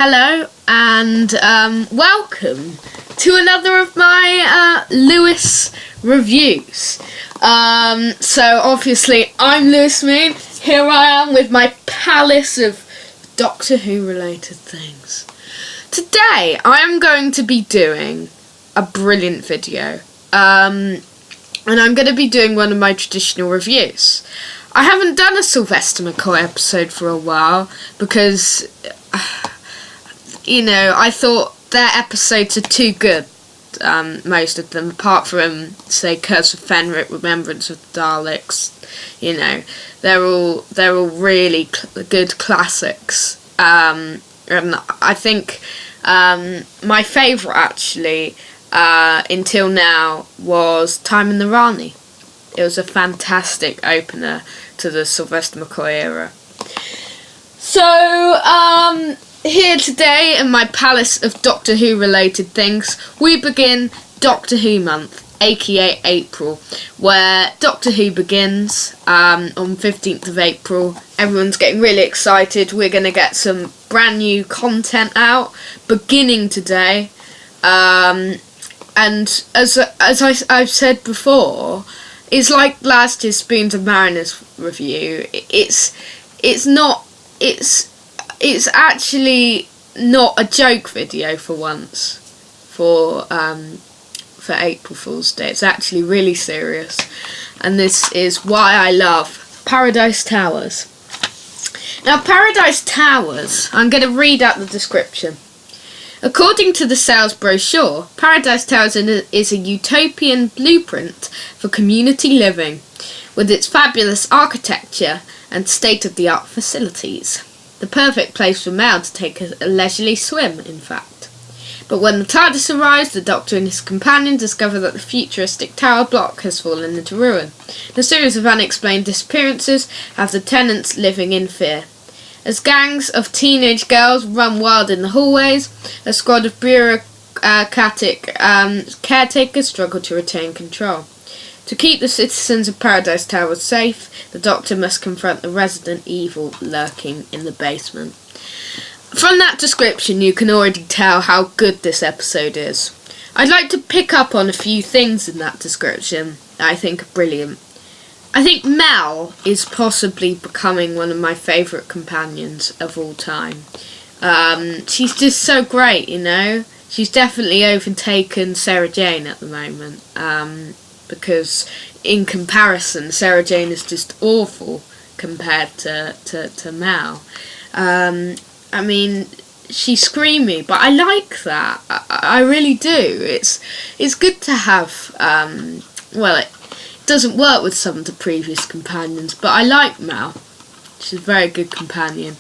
Hello and welcome to another of my Lewis reviews. So obviously I'm Lewis Moon. Here I am with my palace of Doctor Who related things. Today I am going to be doing a brilliant video. And I'm going to be doing one of my traditional reviews. I haven't done a Sylvester McCoy episode for a while because I thought their episodes are too good, most of them, apart from, say, Curse of Fenric, Remembrance of the Daleks. They're all really good classics. And I think my favourite, actually, until now, was Time in the Rani. It was a fantastic opener to the Sylvester McCoy era. So, here today in my palace of Doctor Who related things, we begin Doctor Who month, aka April, where Doctor Who begins on 15th of April. Everyone's getting really excited. We're going to get some brand new content out beginning today. And as I've said before, it's like last year's Spoons and Mariners review. It's actually not a joke video for once, for April Fool's Day. It's actually really serious, and this is why I love Paradise Towers. Now, Paradise Towers, I'm going to read out the description. According to the sales brochure, Paradise Towers is a utopian blueprint for community living, with its fabulous architecture and state-of-the-art facilities. The perfect place for Mel to take a leisurely swim, in fact. But when the TARDIS arrives, the Doctor and his companion discover that the futuristic tower block has fallen into ruin. A series of unexplained disappearances have the tenants living in fear. As gangs of teenage girls run wild in the hallways, a squad of bureaucratic caretakers struggle to retain control. To keep the citizens of Paradise Towers safe, the Doctor must confront the resident evil lurking in the basement. From that description, you can already tell how good this episode is. I'd like to pick up on a few things in that description that I think are brilliant. I think Mel is possibly becoming one of my favourite companions of all time. She's just so great, She's definitely overtaken Sarah Jane at the moment. Because in comparison, Sarah Jane is just awful compared to Mel. I mean, she's screamy, but I like that. I really do. It's good to have. It doesn't work with some of the previous companions, but I like Mel. She's a very good companion.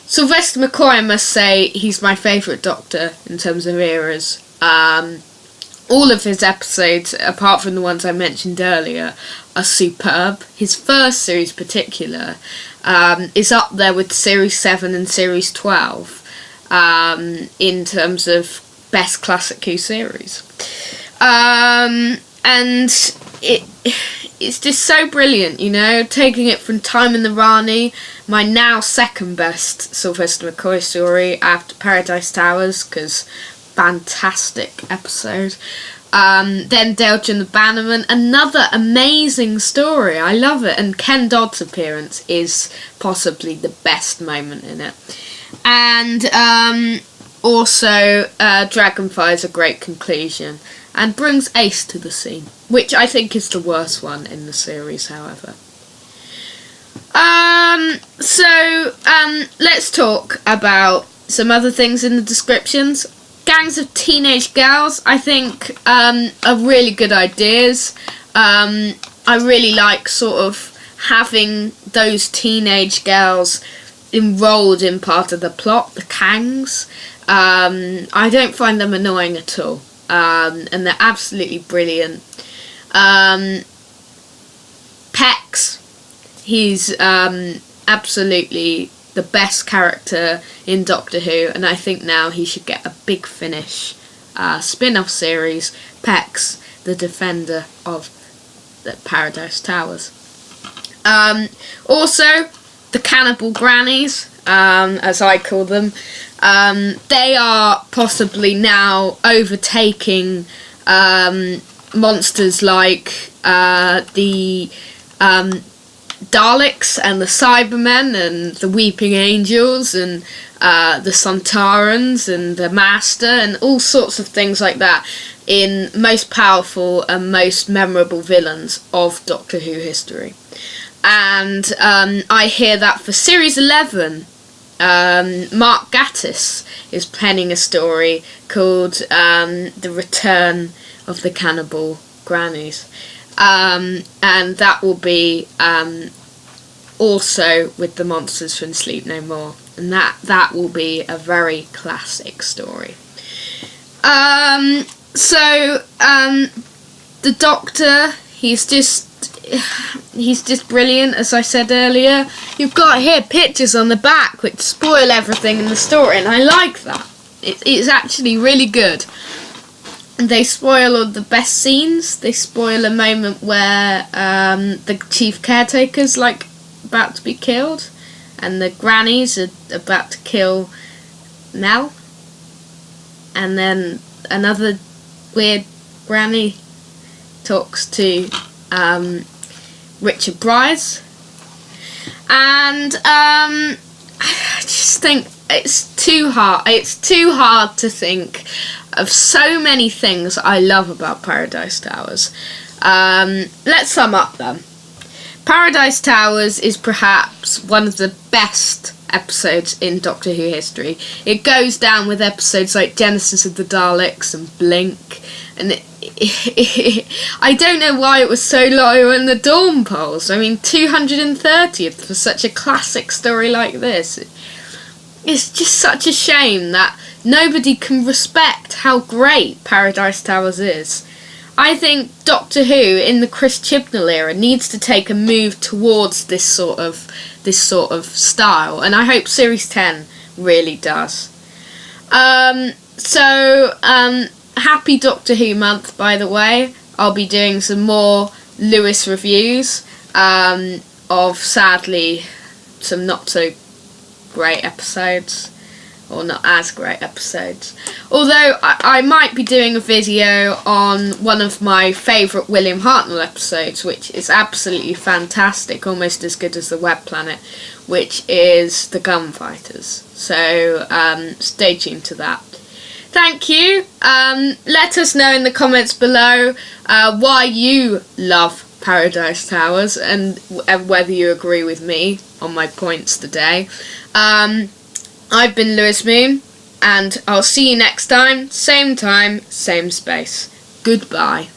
Sylvester McCoy, I must say, he's my favourite Doctor in terms of eras. All of his episodes, apart from the ones I mentioned earlier, are superb. His first series in particular is up there with Series 7 and Series 12 in terms of best Classic Who series. And it's just so brilliant, taking it from Time in the Rani, my now second best Sylvester McCoy story after Paradise Towers, because fantastic episode. Then Delta and the Bannerman, another amazing story. I love it, and Ken Dodd's appearance is possibly the best moment in it. And also Dragonfire is a great conclusion and brings Ace to the scene, which I think is the worst one in the series, however. So let's talk about some other things in the descriptions. Gangs of teenage girls, I think, are really good ideas. I really like sort of having those teenage girls enrolled in part of the plot, the Kangs. I don't find them annoying at all, and they're absolutely brilliant. Pex, he's absolutely the best character in Doctor Who, and I think now he should get a Big Finish spin-off series, Pex, the Defender of the Paradise Towers. Also, the Cannibal Grannies, as I call them, they are possibly now overtaking monsters like the Daleks and the Cybermen and the Weeping Angels and the Sontarans and the Master and all sorts of things like that in most powerful and most memorable villains of Doctor Who history. And I hear that for Series 11, Mark Gatiss is penning a story called The Return of the Cannibal Grannies. And that will be also with the monsters from Sleep No More, and that will be a very classic story. So the Doctor, he's just brilliant, as I said earlier. You've got here pictures on the back which spoil everything in the story, and I like that. It's actually really good. They spoil all the best scenes. They spoil a moment where the chief caretaker's about to be killed, and the grannies are about to kill Nell, and then another weird granny talks to Richard Bryce, and I just think it's too hard to think of so many things I love about Paradise Towers. Let's sum up them. Paradise Towers is perhaps one of the best episodes in Doctor Who history. It goes down with episodes like Genesis of the Daleks and Blink, and I don't know why it was so low in the Dawn polls. I mean, 230th for such a classic story like this. It's just such a shame that nobody can respect how great Paradise Towers is. I think Doctor Who in the Chris Chibnall era needs to take a move towards this sort of style, and I hope Series 10 really does. Happy Doctor Who month, by the way. I'll be doing some more Lewis reviews of, sadly, some not so great episodes, or not as great episodes. Although I might be doing a video on one of my favourite William Hartnell episodes, which is absolutely fantastic, almost as good as The Web Planet, which is The Gunfighters. So stay tuned to that. Thank you. Let us know in the comments below why you love Paradise Towers and whether you agree with me on my points today. I've been Lewis Moon, and I'll see you next time, same space. Goodbye.